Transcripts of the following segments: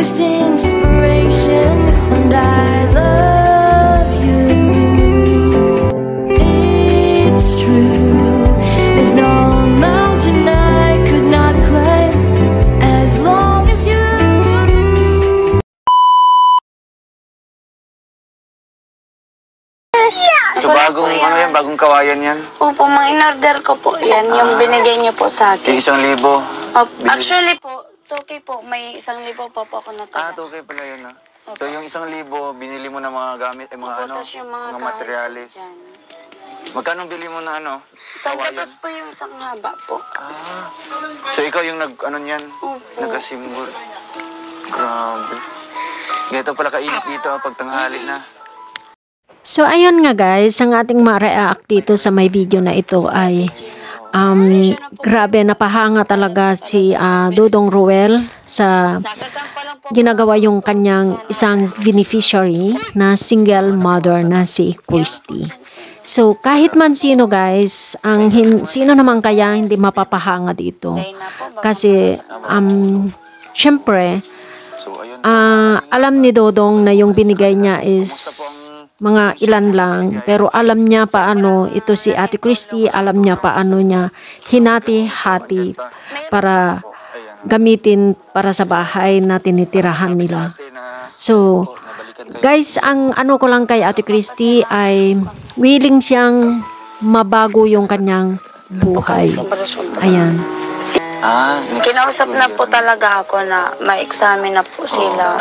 this inspiration, and I love you. It's true, there's no mountain I could not climb as long as you. So bagong ano yan, bagong kawayan yan? Opo, mga in-order ko po. Yan, yung binigay niyo po sa akin. Yung 1,000. Actually po, 2K po, may 1,000 pa po ako natira. 2K pala yun, ha? So yung 1,000, binili mo na mga gamit, mga Opo, ano, tapos yung mga materialis. yan. Magkano bili mo na ano? Isang kawayan? gatos po yung isang haba po. So ikaw yung ano niyan? Opo. Nagasimbol. Grabe. Ganito pala kainit dito pag tanghali na. So ayun nga guys, ang ating ma-react dito sa may video na ito ay grabe, napahanga talaga si Dodong Ruel sa ginagawa yung kanyang isang beneficiary na single mother na si Christy. So kahit man sino guys, sino naman kaya hindi mapapahanga dito? Kasi syempre alam ni Dodong na yung binigay niya is mga ilan lang, pero alam niya paano ito si Ate Christy, alam niya paano niya hinati-hati para gamitin para sa bahay na tinitirahan nila. So guys, ang ano ko lang kay Ate Christy ay willing siyang mabago yung kanyang buhay. Ayan. Kinausap na po talaga ako na ma-examine na po sila.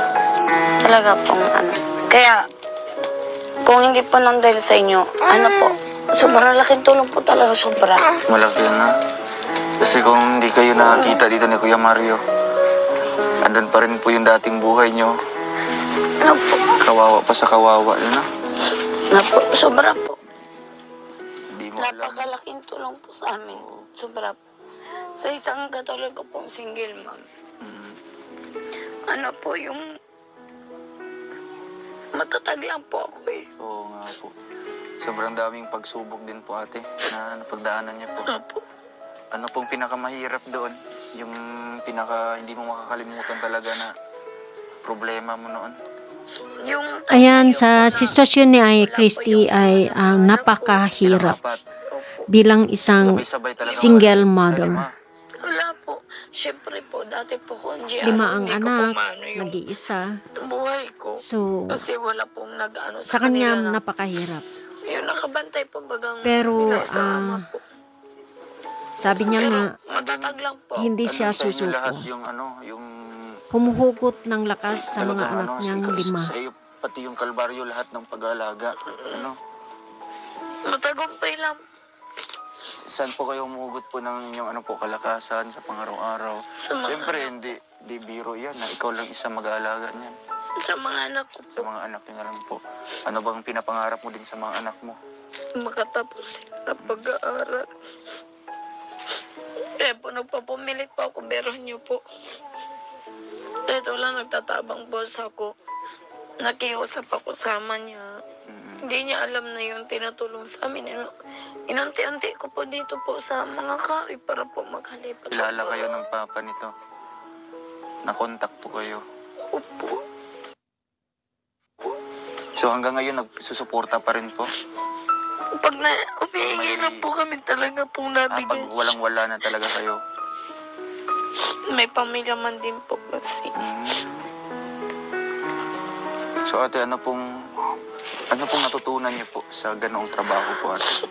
Talaga pong ano. Kaya kung hindi po nang dahil sa inyo, ano po, sobrang laking tulong po talaga, sobra. Malaki yan, ha? Kasi kung hindi kayo nakakita dito ni Kuya Mario, andun pa rin po yung dating buhay nyo. Ano po? Kawawa pa sa kawawa, yun, ha? Ano po, sobra po. Hindi mo alam. Napakalaking tulong po sa amin. Sobra po. Sa isang katulad ko pong single mom. Ano po yung matatag lang po ako eh. Oo nga po. Sobrang daming pagsubok din po ate na napagdaanan niya po. Opo. Ano pong pinakamahirap doon? Yung hindi mo makakalimutan talaga na problema mo noon? Ayan, sa sitwasyon ni Christy ay napakahirap bilang isang single mother. Wala po. Siyempre po, dati po ko 5 ang anak, nag-iisa. Buhay ko. So, kasi wala pong nag-ano sa kanya napakahirap. Yung nakabantay po bagang pero po. sabi niya nga, matatag lang po. hindi siya susuko. Humuhugot ng lakas sa mga anak niyang 5. Sa iyo, pati yung kalbaryo, lahat ng pag-aalaga. Matagumpay lang. Saan po kayo humuhugot po ng inyong kalakasan sa pang-araw-araw? Siyempre, hindi biro yan na ikaw lang isa mag-aalaga niyan. Sa mga anak ko po. Sa mga anak niyo na lang po. Ano bang pinapangarap mo din sa mga anak mo? Makatapos sila pag-aaral. Kaya po nagpapumilit po ako, meron niyo po. Ito lang nagtatabang boss ako. Nakiusap ako sama niya. Hindi niya alam na yun, tinutulong sa amin. Inunti-unti ko po dito po sa mga kawi para po maghalipat. Kilala kayo ng papa nito? Nakontak po kayo? Opo. So hanggang ngayon nagsusuporta pa rin po? Pag umihingi na po kami talaga pong nabigay. Pag walang-wala na talaga kayo? May pamilya man din po kasi. So ate, ano pong natutunan niyo po sa ganoong trabaho po ate?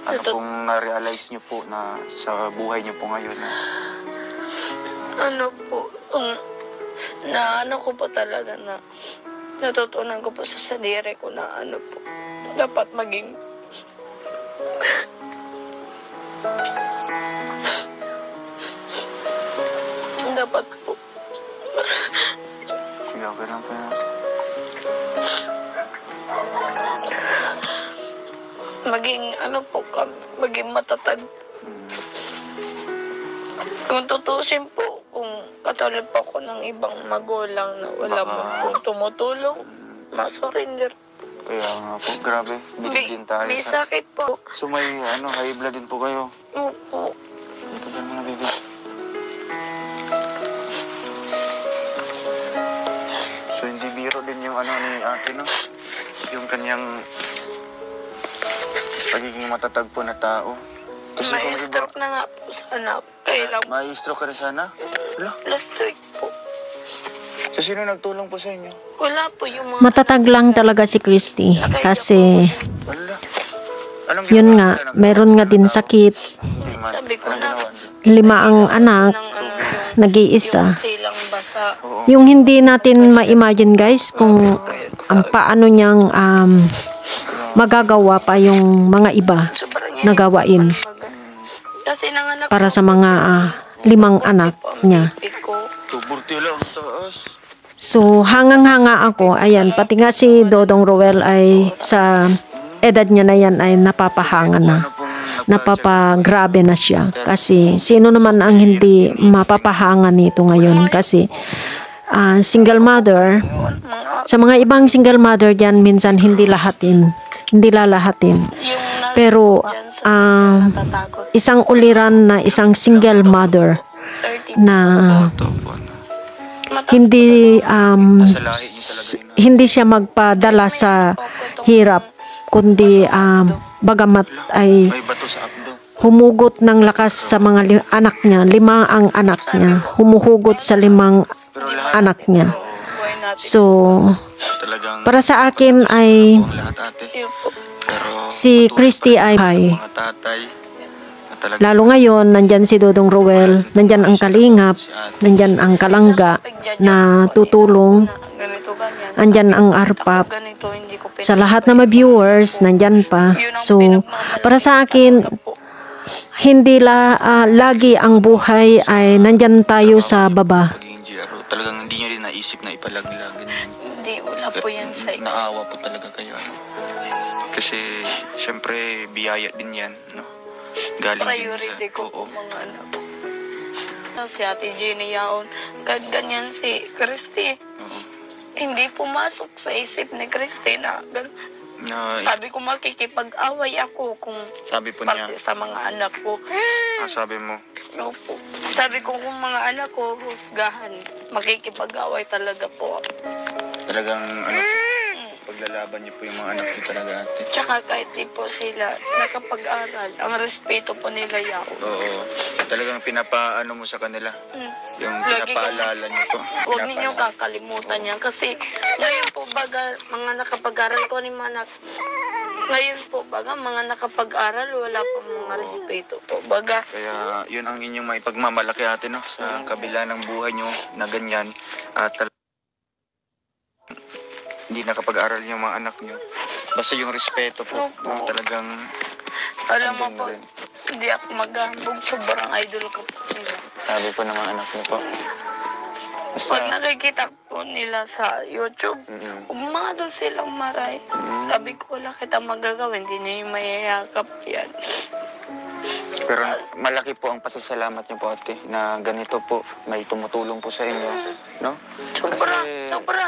Ano pong na-realize niyo po na sa buhay niyo po ngayon? Ano po, ko po talaga na natutunan ko po sa sarili ko na po, dapat maging dapat po sigaw ka lang po yan. maging matatag. Kung tutusin po, kung katulad po ako ng ibang magulang na wala mo pong tumutulong, ma-surrender. Kaya nga po, grabe. Bilig din tayo. May sakit po. So may high blood din po kayo? Opo. Ito ka na, baby. kanyang pagiging matatag po na tao. Kasi May kung iba, stroke na nga po sana. Kailang may stroke ka rin sana? Wala. last week po. So, sino nagtulong po sa inyo? Wala po yung mga Matatag lang talaga si Christy kasi Wala. Anong yun ginawa nga, nila? meron nga din sakit. Hindi man. sabi ko Anong na ginawa nila? 5 ang anak, ng ano nag-iisa. yung tilang basa. Oo. Yung hindi natin ma-imagine guys kung paano niyang magagawa pa yung mga iba Sobrang na gawain Kasi nanganak para sa mga 5 anak niya. ko. 240 lang ang taas. So hangang-hanga ako, ayan, pati nga si Dodong Roel ay sa edad niya na yan ay napapahanga na. Ano pong Napapagrabe na siya. Kasi sino naman ang hindi mapapahanga nito ngayon? Kasi single mother, sa mga ibang single mother dyan, minsan hindi lahatin. Hindi lalahatin. Yung nurse Pero dyan sa natatakot. isang uliran na isang single mother 30. na ito po, ano? hindi Nasa lahi niyo talaga yun. hindi siya magpadala sa hirap, kundi bagamat ay May bato sa abdo. humugot ng lakas sa mga anak niya. 5 ang anak niya. Humuhugot sa 5 Pero lahat anak niya. Buhay natin. So, talagang para sa akin ay ang lahat ate. Yun po. Pero si Christy ay mga tatay na talagang lalo ngayon, nandyan si Dodong Roel, nandyan ang Kalingap, nandyan ang Kalangga na tutulong, Ganito, ganyan. nandyan ang Arpap. Ganito, hindi ko Sa lahat ng mga viewers, nandyan pa. So, para sa akin, hindi lagi ang buhay ay nandyan tayo sa baba. pagiging GRO. Talagang hindi nyo rin naisip na ipalaglag. Ganyan. Hindi, wala po yan sa isip. Naawa po talaga kayo. Ano? Kasi, syempre, biyaya din yan. No? Galing din Priority sa... ko po mga anak. Si Ate Jenny Yaon, kahit ganyan si Christy, Oo. hindi pumasok sa isip ni Christy na Na, sabi ko makikipag-away ako kung sabi po niya, parte sa mga anak ko. sabi mo, Opo. Sabi ko kung mga anak ko husgahan, makikipag-away talaga po. talagang ano, paglalaban niyo po yung mga anak niyo talaga ate. Tsaka kahit di po sila nakapag-aral, ang respeto po nila Yaon. Oo. Talagang pinapaano mo sa kanila. Yung Lagi pinapaalala niyo po. Huwag ninyong kakalimutan yan. Kasi ngayon po baga mga nakapag-aral ko ni Manak. Ngayon po baga mga nakapag-aral wala pa mga respeto po. Baga Kaya yun ang inyong maipagmamalaki ate no sa kabila ng buhay nyo na ganyan at hindi nakapag-aral yung mga anak nyo. Basta yung respeto po, Opo. no, talagang alam mo andun po, na rin. hindi ako maghambog. Sobrang idol ko po nila. Sabi po ng mga anak nyo po. Basta, Pag nakikita po nila sa YouTube, mga doon silang maray. Sabi ko wala kita magagawa, hindi na yung mayayakap yan. pero malaki po ang pasasalamat nyo po ate na ganito po, may tumutulong po sa inyo. No? Sobra, Kasi sobra.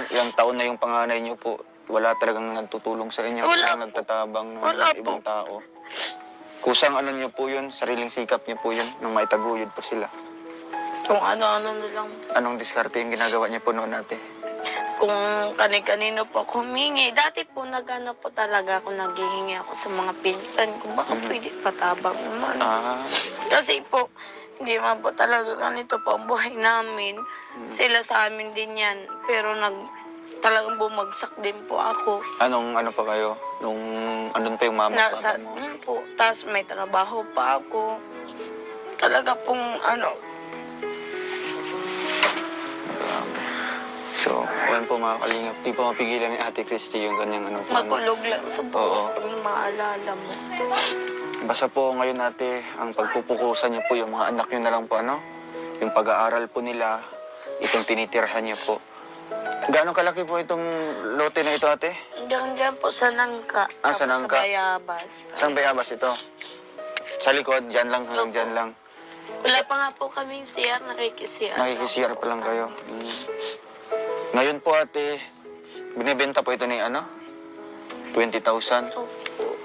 ilang taon na yung panganay nyo po, wala talagang nagtutulong sa inyo, Wala wala nagtatabang ng Wala ibang po. tao. Kusang ano nyo po yun, sariling sikap nyo po yun, nang maitaguyod po sila. Kung ano-ano na lang. Anong diskarte yung ginagawa niyo po noon ate? Kung kani-kanino po ako humingi. Dati po nagano po talaga ako, naghihingi ako sa mga pinsan ko. Baka pwede patabang naman. Kasi po, hindi man po talaga ganito po ang buhay namin. Sila sa amin din yan. Pero talagang bumagsak din po ako. Ano pa kayo? Nung andun pa yung mama at Nasa, papa mo? po, tapos may trabaho pa ako. Talaga pong So, ayan po mga kalingap, di pa mapigilan ni Ate Christy yung kanyang ano po. magulog lang sa Oo. buhay pag maalala mo. Basta po ngayon ate, ang pagpupukusan niyo po yung mga anak niyo na lang po ano? Yung pag-aaral po nila, itong tinitirhan niyo po. Gaano kalaki po itong lote na ito ate? Hanggang dyan po sa Nangka. Sa tapos Nangka? Sa Bayabas. Saan bayabas ito? Sa likod, dyan lang, hanggang dyan lang. Wala pa nga po kaming CR, nakikisiyar. Nakikisiyar pa lang kayo. Ngayon po ate, binibenta po ito ni ano? 20,000. Opo.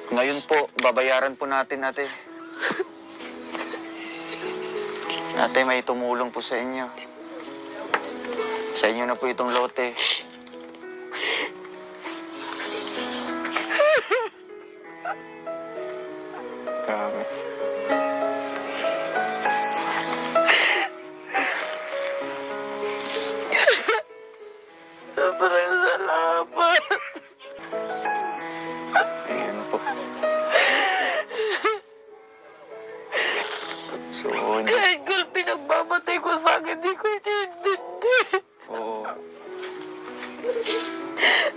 Ngayon po, babayaran po natin ate. Ate, may tumulong po sa inyo. Sa inyo na po itong lote. Grabe. Sobrang salamat. Ayan po. So, Kahit kung pinagmamatay ko sa akin, di ko iniintindi. oo.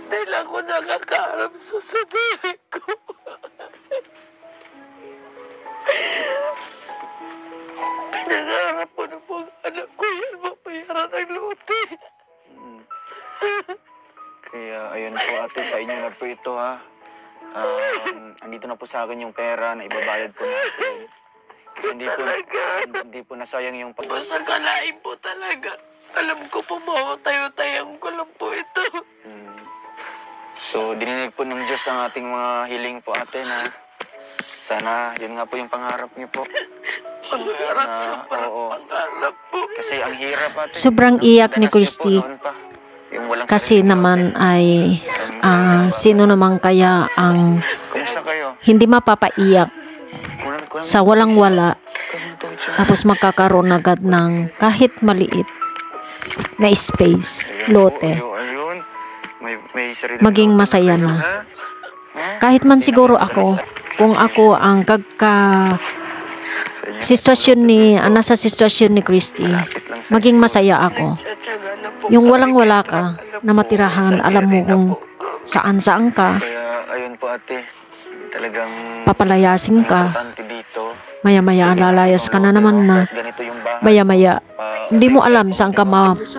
Dahil ako nakakaharap sa sarili ko. Pinangarap ko na po ang anak ko yan, mapayaran ng lote. Kaya, ayun po ate, sa inyo na po ito ha. Andito na po sa akin yung pera na ibabayad po natin. Kasi hindi po nasayang yung Basta kalain po talaga. Alam ko po, tayo-tayang ko lang po ito. So, dininig po ng Diyos ang ating mga hiling po ate na sana, yun nga po yung pangarap niyo po. Pangarap, Na, sobrang oo. pangarap po. Kasi ang hirap ate. Sobrang iyak ni Danas niyo po Christy. noon pa, yung walang Kasi sariling naman lote. ay sino naman kaya ang Kumusta kayo? hindi mapapaiyak sa walang-wala tapos magkakaroon agad ng kahit maliit na space, lote. Ayun. May sariling Maging lote masaya kayo, na. ha? Kahit man siguro ako, kung ako ang sitwasyon ni, nasa sitwasyon ni Christy, maging masaya ako. Tsatsaga na po. Yung walang-wala ka, na matirahan, alam mo kung saan-saan ka, Kaya, ayun po ate, talagang papalayasin ka, importante dito. maya-maya lalayas ka na naman na, Ganito yung bahay. maya-maya, hindi mo alam saan ka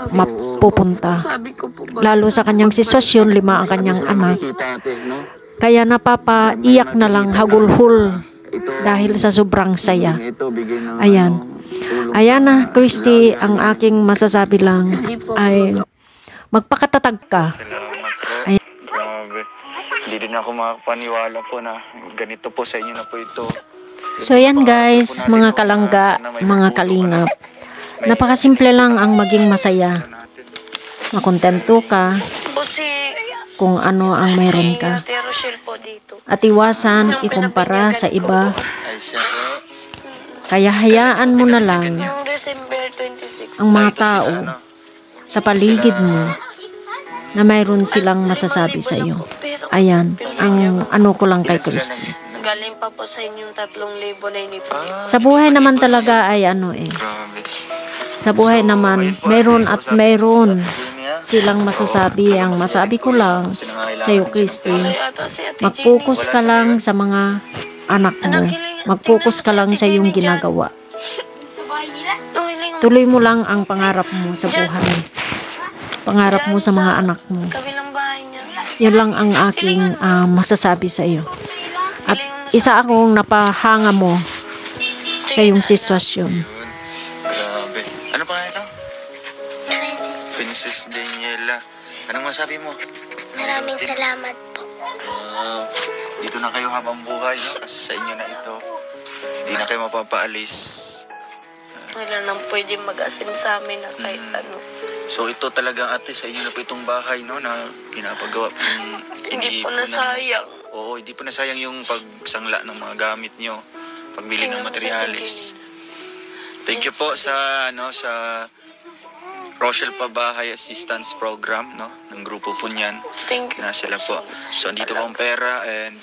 mapupunta. Sabi ko po ba? Lalo sa kanyang sitwasyon, 5 ang kanyang anak. Kita ate, no? Kaya napapaiyak na lang, hagulhul, dahil sa sobrang saya. Ito, bigay ng Ayan. tulong Ayan na, Christy, ang aking masasabi lang ay magpakatatag ka. Salamat po. Ayan. Grabe. Hindi din ako makapaniwala po na ganito po sa inyo na po ito. So yan guys, mga kalangga, mga kalingap. Napakasimple lang ang maging masaya. Makontento ka Po si kung ano ang mayroon ka. Ate Rochelle po dito. At iwasan ikumpara sa iba. Ay siya po. Kaya hayaan mo na lang Noong December 26. ang mga Ito sila, tao ano? sa paligid mo na mayroon silang masasabi sa iyo. Ayan, ang ano ko lang kay Christy. Galing pa po sa inyong 3,000 na inipon. Sa buhay naman talaga ay ano Grabe. sa buhay naman mayroon at mayroon silang masasabi. Ang masabi ko lang sa iyo, Christy, Ata si Ate mag-focus ka lang sa mga anak mo. Mag-focus ka lang sa iyong ginagawa. Tuloy mo lang ang pangarap mo sa buhay. Pangarap mo sa mga anak mo. Kabilang bahay niya. Yun lang ang aking masasabi sa iyo. At isa akong napahanga mo sa iyong sitwasyon. Grabe. Ano pa ito? Princess Daniela. Anong masabi mo? Maraming salamat po. Dito na kayo habang buhay, no? Kasi sa inyo na ito. Hindi na kayo mapapaalis. Wala nang pwede mag-asim sa amin na kahit ano. So ito talagang ate sa inyo na po itong bahay, no? Na pinapagawa. Hindi po nasayang. Oo, hindi po nasayang yung pagsangla ng mga gamit nyo. Pagbili ng materialis. Thank you po sa, sa Rochelle Pabahay Assistance Program, no? Ng grupo po niyan. Thank you. Na sila po. So andito po ang pera and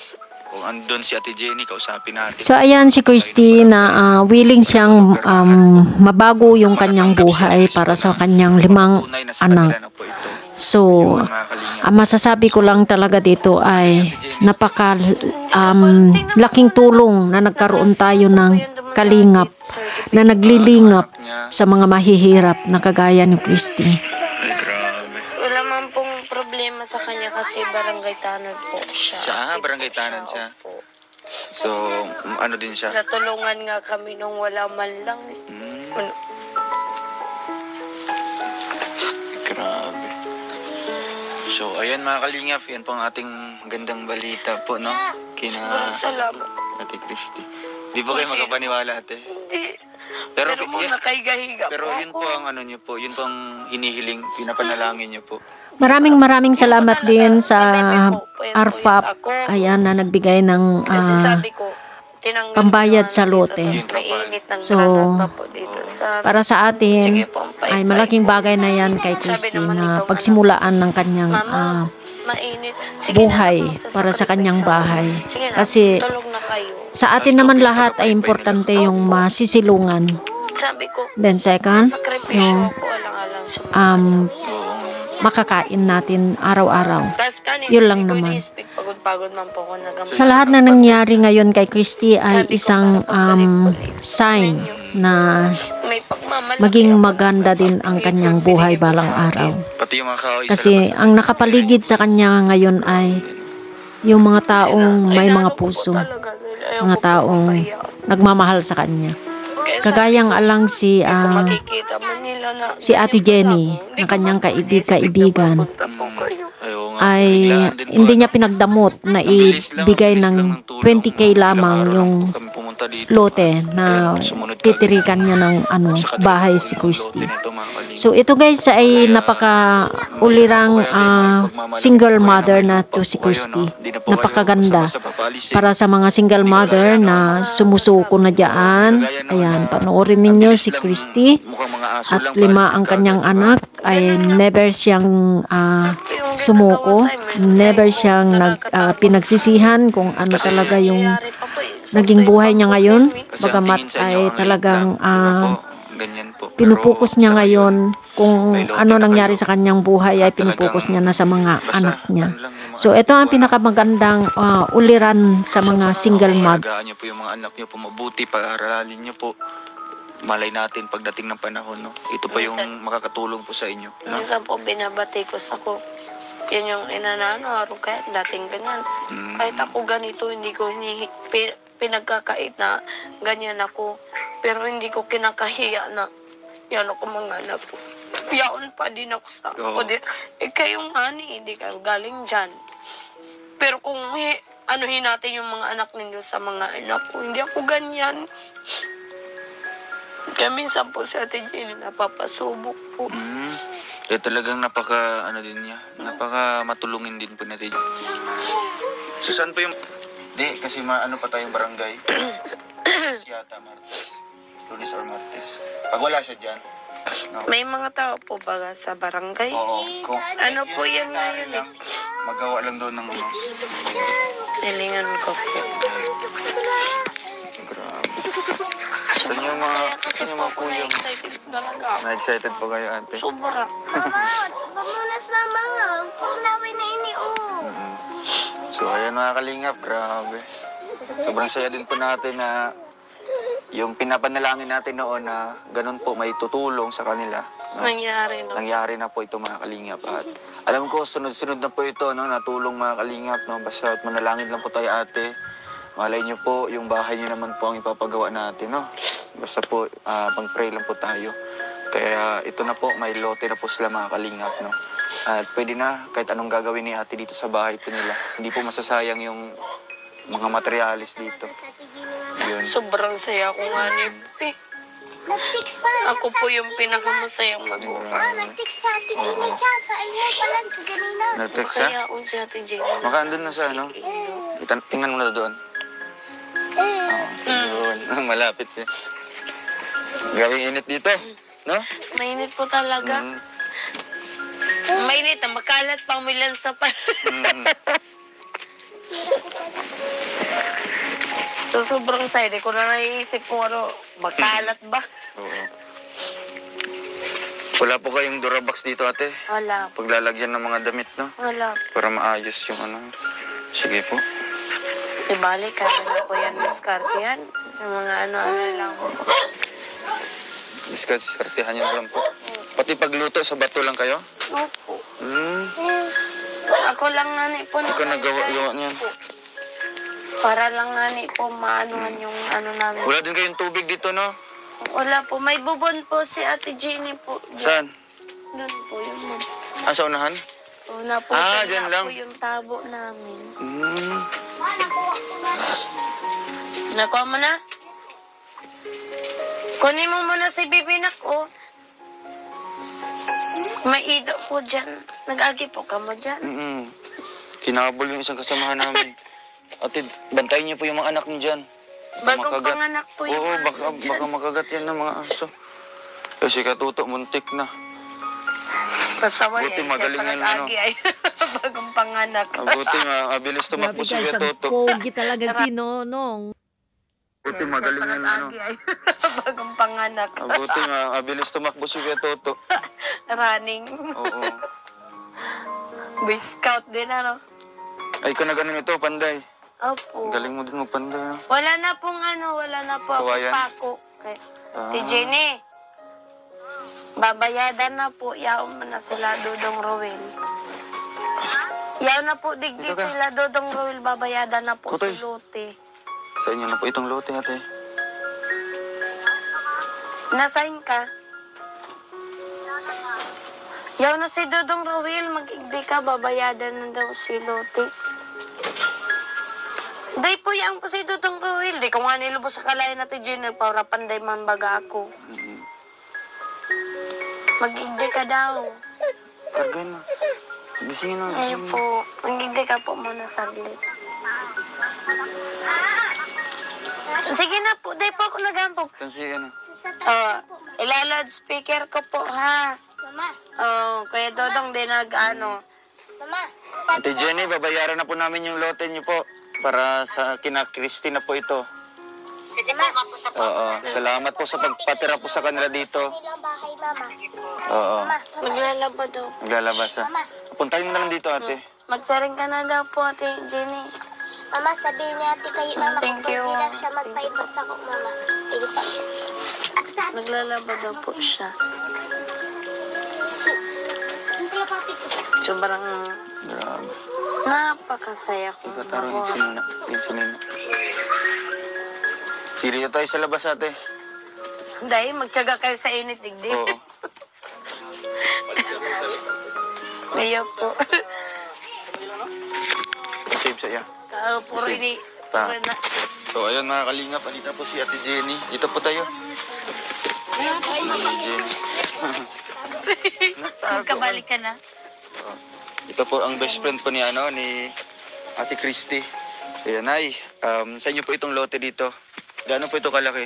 kung andun si Ate Jenny, kausapin natin. So ayan si Christy na willing siyang mabago yung kanyang buhay para sa kanyang 5 Tunay na sa kanila anak. na po ito. So, Mga kalingap. ang masasabi ko lang talaga dito ay napaka laking tulong na nagkaroon tayo ng kalingap na naglilingap sa mga mahihirap na kagaya ni Christy. Ay, grabe. Wala man pong problema sa kanya kasi barangay tanod po siya. Siya, barangay tanod siya. Opo. So, ano din siya? Natulungan nga kami nung wala man lang. Ano, Grabe. So, ayan mga kalingap, yan po ang ating gandang balita po, no? Kina salamat. Ate Christy. Di po kayo magkapaniwala, ate? Hindi. Pero, Pero muna kaiga-higa pero po yun ako. po ang ano niyo po, yun po ang hinihiling, pinapanalangin niyo po. Maraming salamat din sa RFAP. Ayan na nagbigay ng Kasi sabi ko, tinanggal pambayad yung sa ano lote. dito, tapos may init ng So, granat pa po dito. Para sa atin, Sige po, ay malaking bagay na yan kay Sabi Christy naman na nitong pagsimulaan ng kanyang Mama, mainit. Sige buhay na, para sa kanyang sasacrifice ako. bahay. Sige na, Kasi tulog na kayo. sa atin naman lahat ay importante yung masisilungan. Sabi ko, Then second, sakripisyo yung ako, alang-alang sa mga makakain natin araw-araw. Tapos kanina, Yun lang hindi ko naman. ini-speak, pagod-pagod man po ako nagamit. Sa lahat na nangyari ngayon kay Christy ay isang sign na May pagmamalaki maging ako. maganda din ang kanyang buhay balang araw. Pati yung mga kahoy sa Kasi labas. ang nakapaligid sa kanya ngayon ay yung mga taong may mga puso, mga taong nagmamahal sa kanya. Kagayang alang si Makikita mo nila na si Ate Jenny, na kanyang kaibigan, Ayaw nga. ay Biglaan din po, hindi niya pinagdamot na ibigay ng 20K lamang yung kami pumunta dito. lote na titirikan niya ng bahay si Christy. So ito guys ay napaka-ulirang single mother na to si Christy. Napakaganda para sa mga single mother na sumusuko na dyan. Ayan, panoorin ninyo si Christy. At 5 ang kanyang anak ay never siyang sumuko. Never siyang pinagsisihan kung ano talaga yung naging buhay niya ngayon. Bagamat ay talagang pinupokus niya ngayon kung ano nangyari sa kanyang buhay ay pinupokus niya na sa mga anak niya. So ito ang pinakamagandang uliran sa mga single mother. Alagaan niyo po yung mga anak niyo po mabuti, pag-aralin niyo po. Malay natin pagdating ng panahon, no? Ito pa yung makakatulong po sa inyo. No? Minsan po binabati ko sa ko. Yan yung inanano, araw kaya dating ganyan. Kahit ako ganito, hindi ko pinagkakait na ganyan ako. Pero hindi ko kinakahiya na yan ako mga anak ko. Yaon pa din ako sa ako din. Kayong ani, hindi ka galing dyan. Pero kung anuhin natin yung mga anak ninyo sa mga anak ko, hindi ako ganyan. Kaya minsan po si Ate Jenny napapasubok po. Kaya talagang din niya. Napaka matulungin din po natin. So saan po yung... Di, kasi pa tayong barangay. Yata, Martes. Lunes or Martes. Pag wala siya dyan. No? May mga tao po ba sa barangay? Oo. Kung, Ano po yan ngayon eh? Magawa lang doon ng Hilingan ko po. Grabe. Saan yung mga kuya? Excited talaga ako. Na-excited po kayo, ate? Sobra. Pamunas mama nga. Pulawin na ini So, ayan mga kalingap, grabe. Sobrang saya din po natin na yung pinapanalangin natin noon na ganun po may tutulong sa kanila. No? Nangyari no. Nangyari na po ito mga kalingap. At alam ko, sunod-sunod na po ito, no? Natulong mga kalingap. No? Basta manalangin lang po tayo, ate. Malay niyo po, yung bahay niyo naman po ang ipapagawa natin. No? Basta po, pang-pray lang po tayo. Kaya ito na po, may lote na po sila mga kalingap. No? At pwede na, kahit anong gagawin ni ate dito sa bahay po nila. Hindi po masasayang yung mga materialis dito. Yun. Sobrang saya ko nga ni Pe. Nag-text pa. Ako po yung pinakamasayang magulang. Nag-text sa Ate Jenny siya. Sa iyo pala kanina. Nag-text siya? Kaya ako si Ate Jenny. Makaandun na sa ano? Tingnan mo na doon. Doon. Malapit siya. Grabe init dito. No? Mainit po talaga. Mainit na makalat pang milan sa pa. So sobrang saya. Di ko na naiisip kung ano, makalat ba? Oo. Wala po kayong Durabox dito, ate? Wala. Paglalagyan ng mga damit, no? Wala. Para maayos yung ano. Sige po. Di balik, kaya na po yan, diskarte yan. Sa mga ano-ano lang po. Diskartehan nyo lang po. Pati pagluto sa bato lang kayo? Opo. Ako lang nga ni po. Ikaw nagawa niyan. Para lang nga ni po maanuhan yung ano namin. Wala din kayong tubig dito, no? Wala po. May bubon po si Ate Jenny po. Saan? Doon po yung bubon. Sa unahan? Una po, dyan lang. po yung tabo namin. Nakuha mo na? Kunin mo muna si Bibinak, oh. May ido po dyan. Nag-agi po ka mo dyan. Kinabol yung isang kasamahan namin. Ate, bantayin niyo po yung mga anak niyo dyan. Bagong panganak po yung Oo, aso dyan. baka makagat yan ng mga aso. Kasi katuto, muntik na. Pasaway Buti ay, magaling kaya yan, parang agi ay bagong panganak. Buti nga, abilis tumakbo si Kuya Toto. pogi talaga si Nonong. Buti magaling yan, Agi ay bagong panganak. Buti nga, abilis tumakbo si Kuya Toto. Running. Oo. Boy Scout din ano. Ay, ka na ganun ito, panday. Opo. Galing mo din magpanday, no? Wala na po akong Kawayan? pako. Kay Ah. Jenny. Babayadan na po. Yaw mo na sila Dodong Roel. Yaw na po digdi Ito ka. sila Dodong Roel. Babayadan na po Kutoy. si Lote. Sa inyo na po itong lote, ate. Nasain ka? Yaw na si Dodong Roel. Mag-igdi ka. Babayadan na daw si Lote. Day po yang po si Dodong Roel. Di ko nga nilubos sa kalayan natin Jenny. Para panday man baga ako. Mag-igdi ka daw. Karga na. Gisingin na, Ayun gisingin na. po. Mag-igdi ka po muna saglit. Sige na po. Day po ako nagampog. Kasi ano, Ilalad speaker ko po ha. Mama, Kaya Dodong din mama. Ate Jenny, babayaran na po namin yung lote niyo po. Para sa kina Christy na po ito. Oo, salamat po sa pagpatira po sa kanila dito. Ilang bahay, mama. Oo, maglalaba daw. naglalabas ha. Puntahin mo na lang dito, ate. Magsaring ka na daw po, Ate Jenny. Mama, sabihin niya ate kay mama Thank kung you. hindi lang siya magpaibas ako, mama. Hindi pa. Maglalaba daw po siya. Ang kalapati ko. Sobrang Grabe. napakasaya ko. Pagkataro yung sinina. Yung sinina. Siriyo tayo sa labas, ate. Dahil magtyaga kayo sa init, digdi. Oo. Ngayon po. Save sa iya. Puro ini. Pa. So, ayun mga kalingap. Andito po si Ate Jenny. Dito po tayo. Si Jenny. Natago. Magkabalik ka na. Ito po ang best friend po ni Ate Christy. Ayan, ay. Sa inyo po itong lote dito. Gaano po ito kalaki?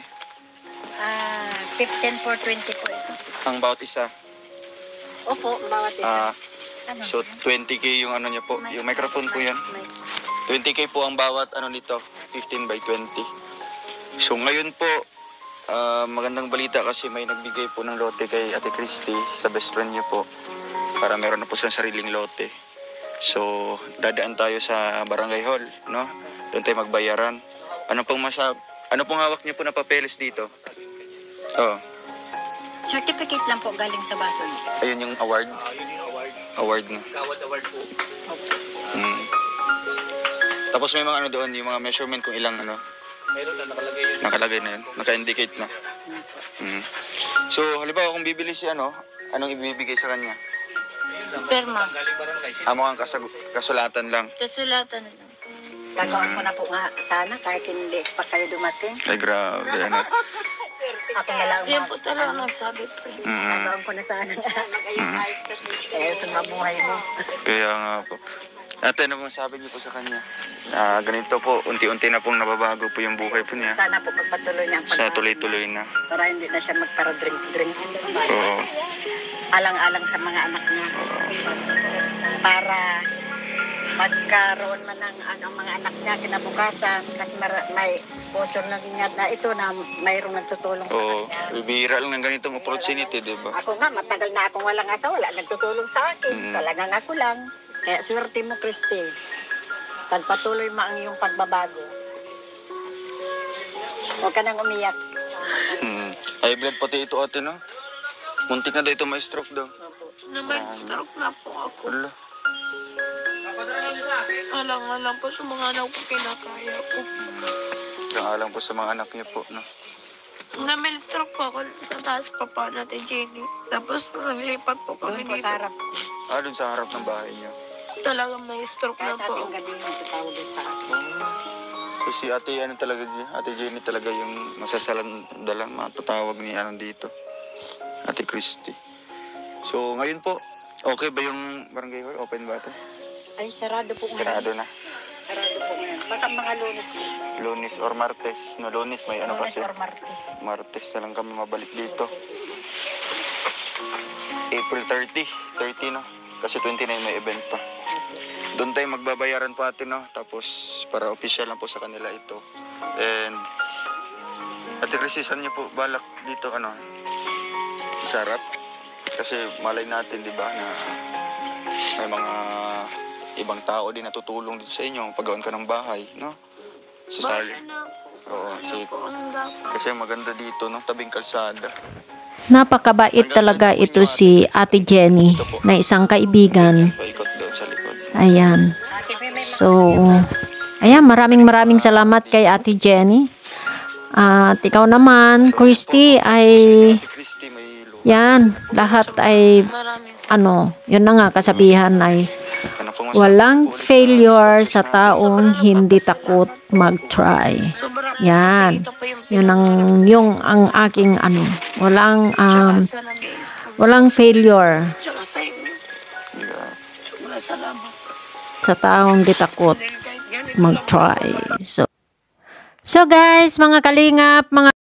15 for 20 po ito. Ang bawat isa. Opo, bawat isa. So, 20k yung ano niya po. Yung microphone po yan. 20k po ang bawat ano nito. 15 by 20. So, ngayon po, magandang balita kasi may nagbigay po ng lote kay Ate Christy sa best friend niyo po. Para meron na po silang sariling lote. So, dadaan tayo sa barangay hall, no? Doon tayo magbayaran. Ano pong hawak niyo po na papeles dito? Oh, Certificate lang po galing sa baso. ayun yung award. Award na. Award po. Tapos may mga ano doon, yung mga measurement kung ilang ano, Meron na nakalagay yun. nakalagay na yun, naka-indicate na. So, halimbawa kung bibili si anong ibibigay sa kanya? Perma. Galing barangay. Mukhang kasulatan lang. Kasulatan lang. Gagawin ko na po nga sana kahit hindi pa kayo dumating. Ay, grabe. Ano? Ako na lang Yan po talaga nagsabi po. gagawin ko na sana. Kaya sumabuhay mo. Kaya nga po. Ate, ano pong sabi niyo po sa kanya? Ganito po, unti-unti na pong nababago po yung buhay po niya. Sana po pagpatuloy niya ang Sa pag- tuloy-tuloy na. para hindi na siya magpara-drink. Oo. Alang-alang sa mga anak niya. Para magkaroon man ng mga anak niya kinabukasan kasi may sponsor na niya na ito na mayroong nagtutulong sa Oo. kanya. Bibira lang ng ganitong opportunity, di ba? Ako nga, matagal na akong walang asawa, wala nagtutulong sa akin. Talagang ako lang. Kaya swerte mo, Christy. Pagpatuloy mo ang iyong pagbabago. Huwag ka nang umiyak. High blood pati ito, ate, no? Muntik na daw ito ma-stroke daw. Stroke na po ako. Wala. Alang-alang po sa mga anak ko kinakaya ko. Alang po sa mga anak niyo po, no? Stroke po ako sa taas pa pa natin, Jenny. Tapos naglipat po kami Doon po dito. sa harap. Doon sa harap ng bahay niyo. Talagang may stroke na Kahit po. ating gabi yung tatawag din sa akin. So si ate, Ate Jenny talaga yung masasalandalan, matatawag ni dito. Ate Christy. So ngayon po, okay ba yung barangay hall? Open ba ito? Ay, sarado po ngayon. Sarado na. Sarado po ngayon. Baka mga Lunes po. Lunes or Martes. No, Lunes may ano Lunes kasi. or Martes. Martes na lang kami mabalik dito. April 30. 30 no? Kasi 29 may event pa. Doon tayo magbabayaran po atin, no? Tapos, para official lang po sa kanila ito. And, Ate Crisisan niyo po, balak dito, ano, isarap. Kasi malay natin, di ba, na may mga ibang tao din natutulong dito sa inyo. Paggawan ka ng bahay, no? Sa sali. Oo, kasi maganda dito, no? Tabing kalsada. Napakabait talaga ito si Ate Jenny na isang kaibigan. Paikot doon sa likod. Ayan. So, ayan, maraming salamat kay Ate Jenny. At ikaw naman, Christy, ay, Christy, may lupa. yan, lahat ay, yun na nga, kasabihan ay, walang failure sa taong hindi takot mag-try. Yan. Yun ang aking, walang failure Tsaka sa inyo. Sobrang salamat. sa taong di takot mag-try. So guys, mga kalingap, mga